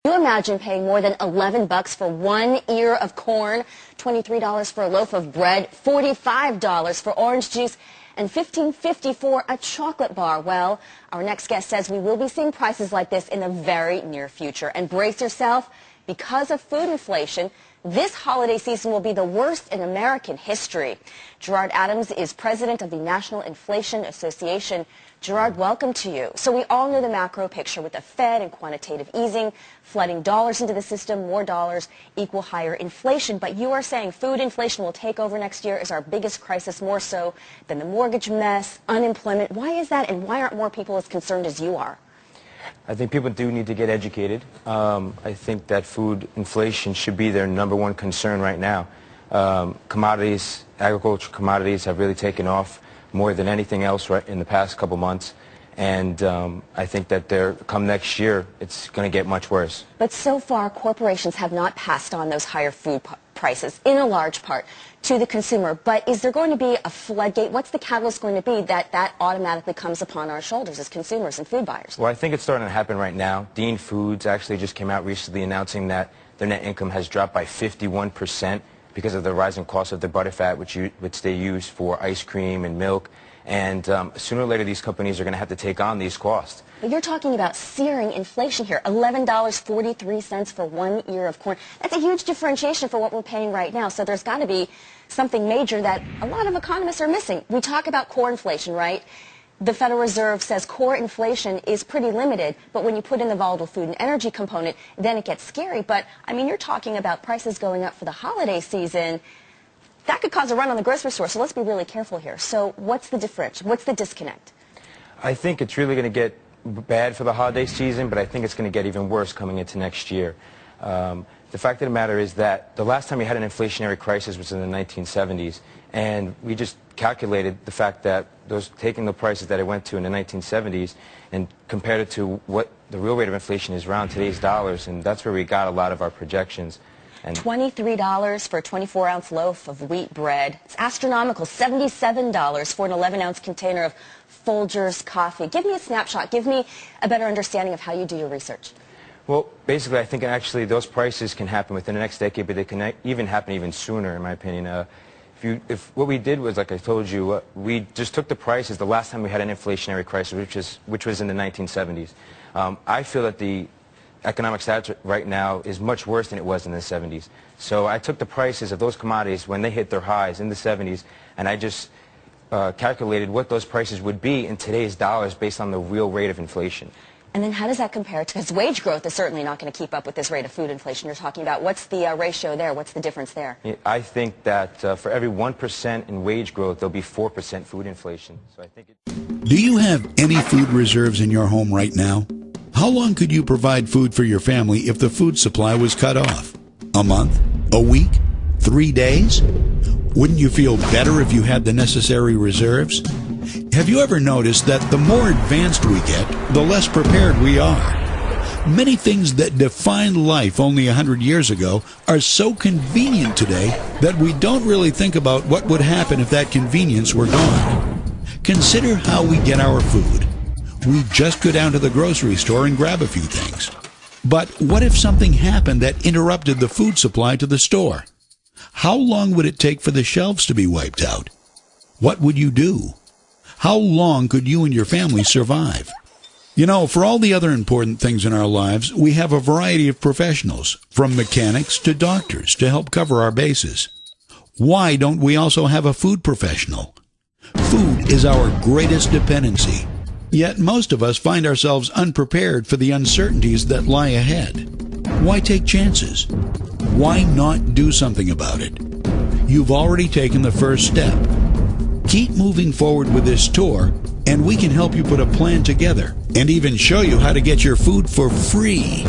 You imagine paying more than $11 for 1 ear of corn, $23 for a loaf of bread, $45 for orange juice, and $15.50 for a chocolate bar. Well, our next guest says we will be seeing prices like this in the very near future. And brace yourself, because of food inflation, this holiday season will be the worst in American history. Gerard Adams is president of the National Inflation Association. Gerard, welcome to you. So we all know the macro picture with the Fed and quantitative easing, flooding dollars into the system, more dollars equal higher inflation. But you are saying food inflation will take over next year as our biggest crisis, more so than the mortgage mess, unemployment. Why is that, and why aren't more people as concerned as you are? I think people do need to get educated. I think that food inflation should be their #1 concern right now. Commodities, agricultural commodities have really taken off more than anything else in the past couple months. And I think that come next year, it's going to get much worse. But so far, corporations have not passed on those higher food prices, in a large part, to the consumer. But is there going to be a floodgate? What's the catalyst going to be that automatically comes upon our shoulders as consumers and food buyers? Well, I think it's starting to happen right now. Dean Foods actually just came out recently announcing that their net income has dropped by 51% because of the rising cost of their butterfat, which they use for ice cream and milk. And sooner or later, these companies are going to have to take on these costs. But you're talking about searing inflation here, $11.43 for 1 ear of corn. That's a huge differentiation for what we're paying right now. So there's got to be something major that a lot of economists are missing. We talk about core inflation, right? The Federal Reserve says core inflation is pretty limited, but when you put in the volatile food and energy component, then it gets scary. But, I mean, you're talking about prices going up for the holiday season. That could cause a run on the grocery store, so let's be really careful here. So what's the difference? What's the disconnect? I think it's really going to get bad for the holiday season, but I think it's going to get even worse coming into next year. The fact of the matter is that the last time we had an inflationary crisis was in the 1970s, and we just calculated the fact that taking the prices that it went to in the 1970s and compared it to what the real rate of inflation is around today's dollars, and that's where we got a lot of our projections. And $23 for a 24-ounce loaf of wheat bread. It's astronomical. $77 for an 11-ounce container of Folgers coffee. Give me a snapshot. Give me a better understanding of how you do your research. Well, basically, I think actually those prices can happen within the next decade, but they can even happen even sooner, in my opinion. If what we did was, like I told you, we just took the prices the last time we had an inflationary crisis, which was in the 1970s. I feel that the economic status right now is much worse than it was in the 70s. So I took the prices of those commodities when they hit their highs in the 70s, and I just calculated what those prices would be in today's dollars based on the real rate of inflation. And then how does that compare to, because wage growth is certainly not going to keep up with this rate of food inflation you're talking about. What's the ratio there? What's the difference there? I think that for every 1% in wage growth, there'll be 4% food inflation. So I think Do you have any food reserves in your home right now? How long could you provide food for your family if the food supply was cut off? A month? A week? 3 days? Wouldn't you feel better if you had the necessary reserves? Have you ever noticed that the more advanced we get, the less prepared we are? Many things that defined life only 100 years ago are so convenient today that we don't really think about what would happen if that convenience were gone. Consider how we get our food. We just go down to the grocery store and grab a few things. But what if something happened that interrupted the food supply to the store? How long would it take for the shelves to be wiped out? What would you do? How long could you and your family survive? You know, for all the other important things in our lives, we have a variety of professionals, from mechanics to doctors, to help cover our bases. Why don't we also have a food professional? Food is our greatest dependency. Yet most of us find ourselves unprepared for the uncertainties that lie ahead. Why take chances? Why not do something about it? You've already taken the first step. Keep moving forward with this tour, and we can help you put a plan together and even show you how to get your food for free.